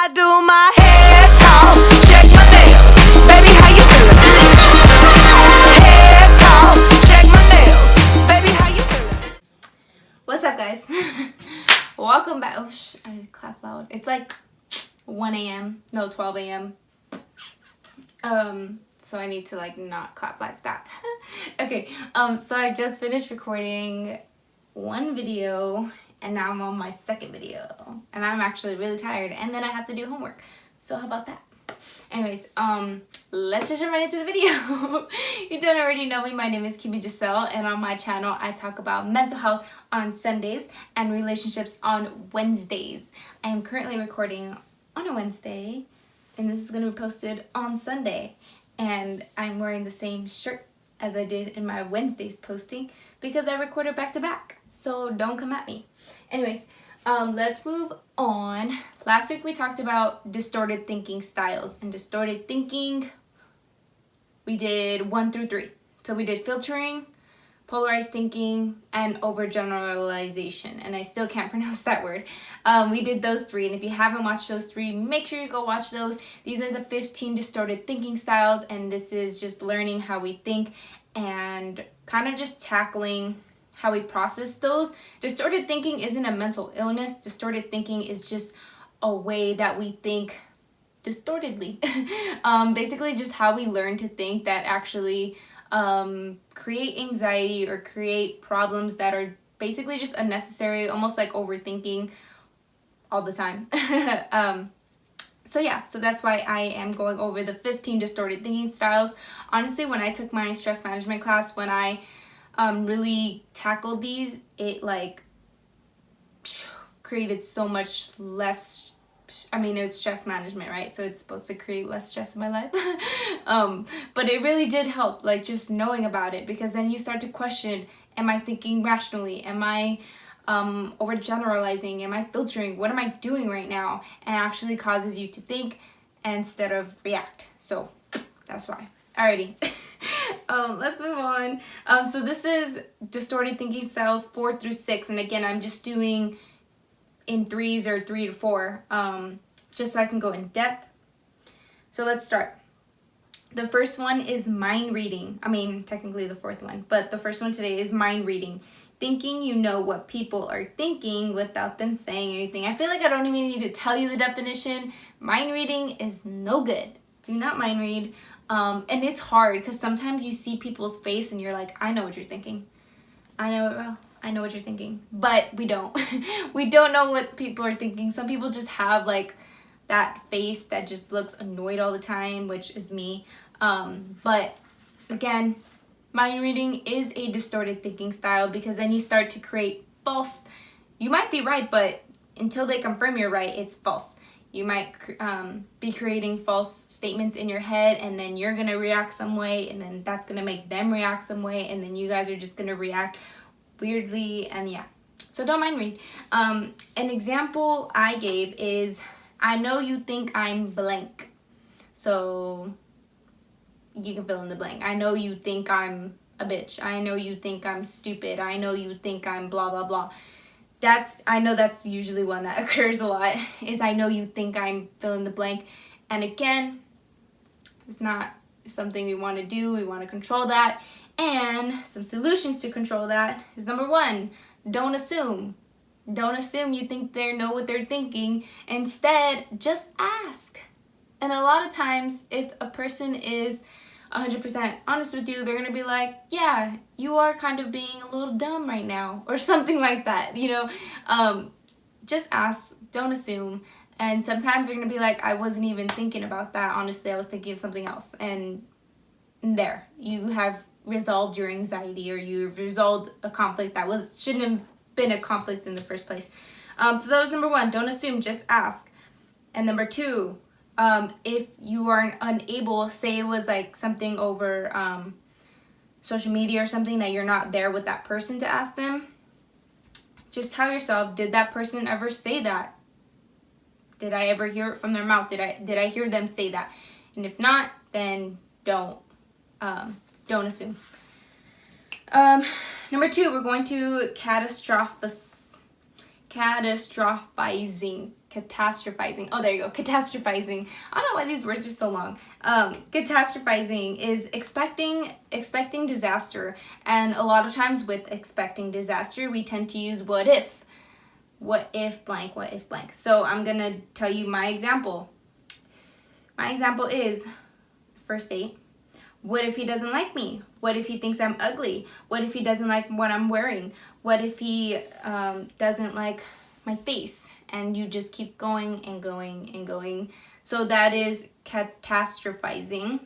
I do my hair talk, check my nails. Baby, how you feeling? Hair talk, check my nails. Baby, how you feeling? What's up, guys? Welcome back. Oh, I clap loud. It's like 1 a.m. No, 12 a.m. So I need to like not clap like that. Okay. So I just finished recording one video and now I'm on my second video and I'm actually really tired and then I have to do homework. So how about that? Anyways, let's just jump right into the video. You don't already know me. My name is Kimmy Giselle, and on my channel I talk about mental health on Sundays and relationships on Wednesdays. I am currently recording on a Wednesday and this is going to be posted on Sunday, and I'm wearing the same shirt as I did in my Wednesday's posting because I recorded back to back, so don't come at me. Anyways, let's move on. Last week we talked about distorted thinking styles, and distorted thinking we did 1 through 3. So we did filtering, polarized thinking, and overgeneralization, and I still can't pronounce that word. We did those 3, and if you haven't watched those 3, make sure you go watch those. These are the 15 distorted thinking styles, and this is just learning how we think and kind of just tackling how we process those. Distorted thinking isn't a mental illness. Distorted thinking is just a way that we think distortedly. Basically just how we learn to think that actually create anxiety or create problems that are basically just unnecessary, almost like overthinking all the time. So yeah, so that's why I am going over the 15 distorted thinking styles. Honestly, when I took my stress management class, when I really tackled these, it like created so much less. I mean, it's stress management, right? So it's supposed to create less stress in my life. But it really did help, like just knowing about it, because then you start to question, am I thinking rationally? Am I overgeneralizing? Am I filtering? What am I doing right now? And it actually causes you to think instead of react. So that's why. Alrighty. Let's move on. So this is distorted thinking styles 4 through 6. And again, I'm just doing in 3s or 3 to 4, just so I can go in depth. So let's start. The first one is mind reading. I mean, technically the fourth one, but the first one today is mind reading. Thinking you know what people are thinking without them saying anything. I feel like I don't even need to tell you the definition. Mind reading is no good. Do not mind read. And it's hard because sometimes you see people's face and you're like, I know what you're thinking. I know it well. I know what you're thinking. But we don't. We don't know what people are thinking. Some people just have like that face that just looks annoyed all the time, which is me. But again, mind reading is a distorted thinking style because then you start to create false. You might be right, but until they confirm you're right, it's false. You might be creating false statements in your head, and then you're going to react some way, and then that's going to make them react some way, and then you guys are just going to react weirdly, and yeah. So don't mind read. An example I gave is, I know you think I'm blank. So you can fill in the blank. I know you think I'm a bitch. I know you think I'm stupid. I know you think I'm blah, blah, blah. I know that's usually one that occurs a lot, is I know you think I'm fill in the blank. And again, it's not something we want to do. We want to control that. And some solutions to control that is, number 1, don't assume. Don't assume you think they know what they're thinking. Instead, just ask. And a lot of times, if a person is 100% honest with you, they're going to be like, yeah, you are kind of being a little dumb right now, or something like that, you know. Just ask, don't assume. And sometimes they're going to be like, I wasn't even thinking about that. Honestly, I was thinking of something else. And there, you have resolved your anxiety, or you resolved a conflict that shouldn't have been a conflict in the first place. So that was number 1, don't assume, just ask. And number 2, if you are unable, say it was like something over social media or something that you're not there with that person to ask them, just tell yourself, did that person ever say that? Did I ever hear it from their mouth? Did I hear them say that? And if not, then don't assume. Number 2, we're going to catastrophizing. catastrophizing. Oh, there you go. Catastrophizing. I don't know why these words are so long. Catastrophizing is expecting disaster, and a lot of times with expecting disaster, we tend to use what if. What if blank, what if blank. So I'm going to tell you my example. My example is first date. What if he doesn't like me? What if he thinks I'm ugly? What if he doesn't like what I'm wearing? What if he doesn't like my face? And you just keep going and going and going. So that is catastrophizing.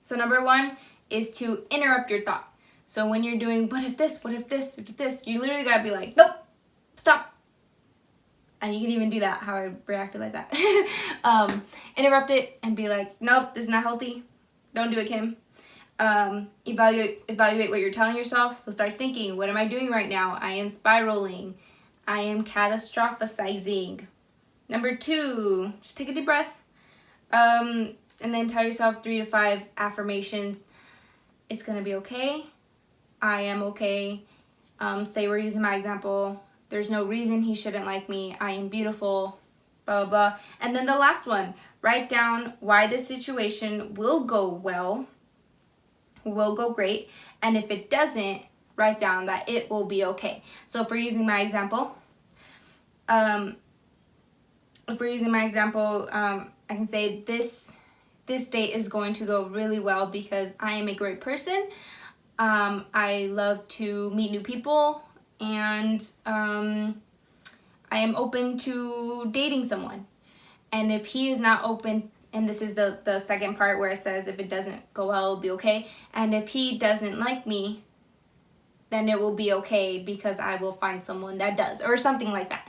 So number one is to interrupt your thought. So when you're doing what if this, what if this, what if this, you literally gotta be like, nope, stop. And you can even do that, how I reacted like that. Interrupt it and be like, nope, this is not healthy. Don't do it, Kim. Evaluate what you're telling yourself. So start thinking, what am I doing right now? I am spiraling. I am catastrophizing. Number two, just take a deep breath. And then tell yourself 3 to 5 affirmations. It's going to be okay. I am okay. Say we're using my example. There's no reason he shouldn't like me. I am beautiful. Blah, blah, blah. And then the last one, write down why this situation will go well, will go great. And if it doesn't, write down that it will be okay. So if we're using my example, I can say this date is going to go really well because I am a great person. I love to meet new people, and I am open to dating someone. And if he is not open, and this is the second part where it says if it doesn't go well, it'll be okay. And if he doesn't like me, then it will be okay because I will find someone that does, or something like that.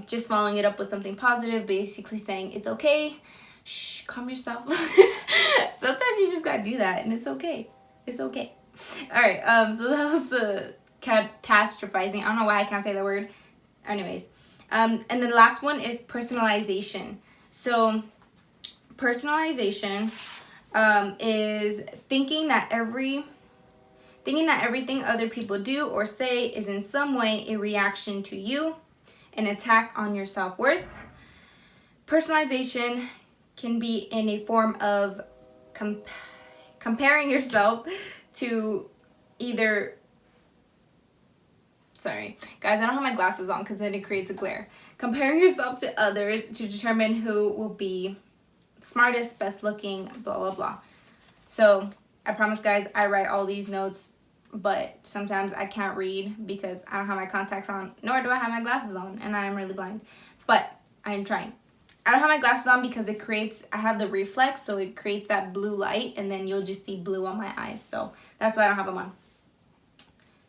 Just following it up with something positive, basically saying it's okay. Shh, calm yourself. Sometimes you just gotta do that, and it's okay. It's okay. All right. So that was the catastrophizing. I don't know why I can't say the word. Anyways, and then the last one is personalization. So personalization is thinking that everything other people do or say is in some way a reaction to you, an attack on your self-worth. Personalization can be in a form of comparing yourself to either... Sorry, guys, I don't have my glasses on because then it creates a glare. Comparing yourself to others to determine who will be smartest, best looking, blah, blah, blah. So I promise, guys, I write all these notes, but sometimes I can't read because I don't have my contacts on, nor do I have my glasses on, and I'm really blind. But I am trying. I don't have my glasses on because I have the reflex, so it creates that blue light, and then you'll just see blue on my eyes. So that's why I don't have them on.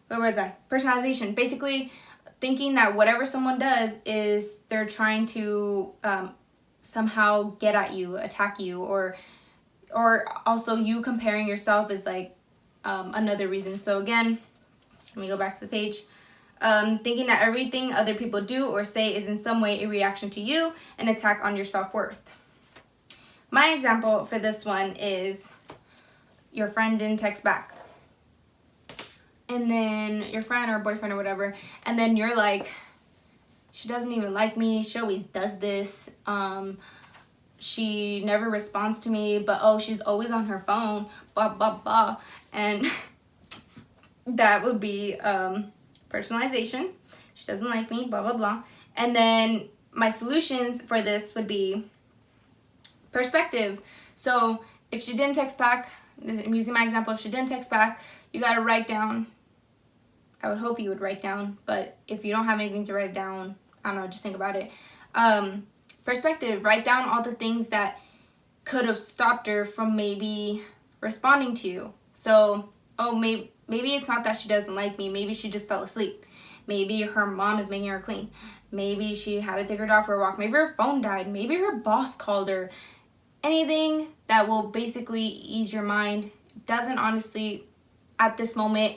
But where is that? Personalization. Basically, thinking that whatever someone does is they're trying to somehow get at you, attack you, or also you comparing yourself is like another reason. So again, let me go back to the page. Thinking that everything other people do or say is in some way a reaction to you, an attack on your self-worth. My example for this one is your friend didn't text back. And then your friend or boyfriend or whatever, and then you're like, she doesn't even like me, she always does this, she never responds to me, but oh, she's always on her phone, blah, blah, blah. And that would be personalization. She doesn't like me, blah, blah, blah. And then my solutions for this would be perspective. So if she didn't text back, I'm using my example, if she didn't text back, you got to write down. I would hope you would write down, but if you don't have anything to write down, I don't know, just think about it. Perspective, write down all the things that could have stopped her from maybe responding to you. So, oh, maybe it's not that she doesn't like me. Maybe she just fell asleep. Maybe her mom is making her clean. Maybe she had to take her dog for a walk. Maybe her phone died. Maybe her boss called her. Anything that will basically ease your mind. Doesn't honestly, at this moment,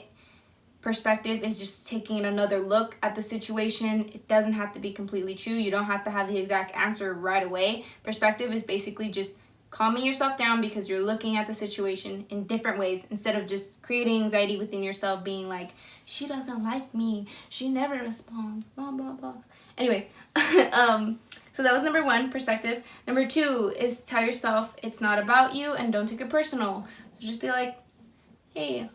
perspective is just taking another look at the situation. It doesn't have to be completely true. You don't have to have the exact answer right away. Perspective is basically just calming yourself down because you're looking at the situation in different ways instead of just creating anxiety within yourself, being like, she doesn't like me, she never responds, blah blah blah. Anyways, so that was number 1, perspective. Number 2 is tell yourself it's not about you and don't take it personal. So just be like, hey,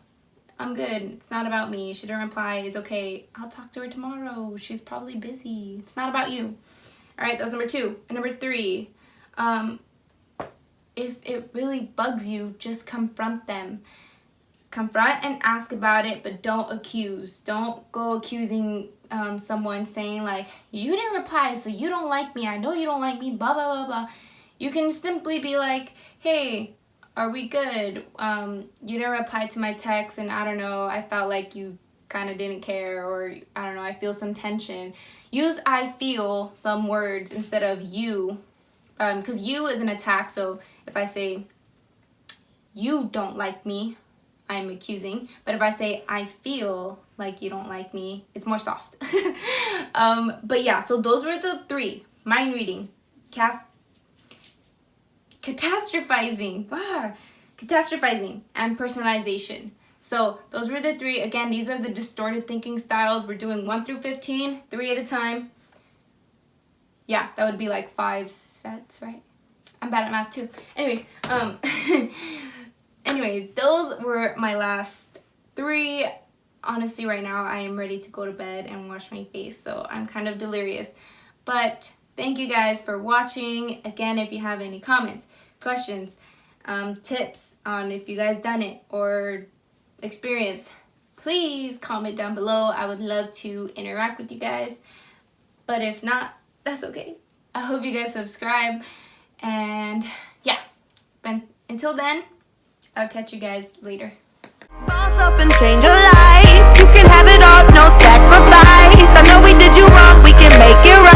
I'm good, it's not about me, she didn't reply, it's okay, I'll talk to her tomorrow, she's probably busy, it's not about you. All right, that was number 2. And number 3, if it really bugs you, just confront them. Confront and ask about it, but don't accuse. Don't go accusing someone, saying like, you didn't reply, so you don't like me, I know you don't like me, blah blah blah blah. You can simply be like, hey, are we good? You didn't reply to my text, and I don't know, I felt like you kind of didn't care, or I don't know, I feel some tension. Use I feel some words instead of you, because you is an attack. So if I say, you don't like me, I'm accusing. But if I say, I feel like you don't like me, it's more soft. But yeah, so those were the 3. Mind reading, catastrophizing, and personalization. So those were the 3. Again, these are the distorted thinking styles. We're doing 1 through 15, 3 at a time. Yeah, that would be like 5 sets, right? I'm bad at math too. Anyways, anyway, those were my last 3. Honestly, right now I am ready to go to bed and wash my face, so I'm kind of delirious. But thank you guys for watching. Again, if you have any comments, questions, tips on if you guys done it or experience, please comment down below. I would love to interact with you guys. But if not, that's okay. I hope you guys subscribe. And yeah, but until then, I'll catch you guys later. Boss up and change your life. You can have it all, no sacrifice. I know we did you wrong, we can make it right.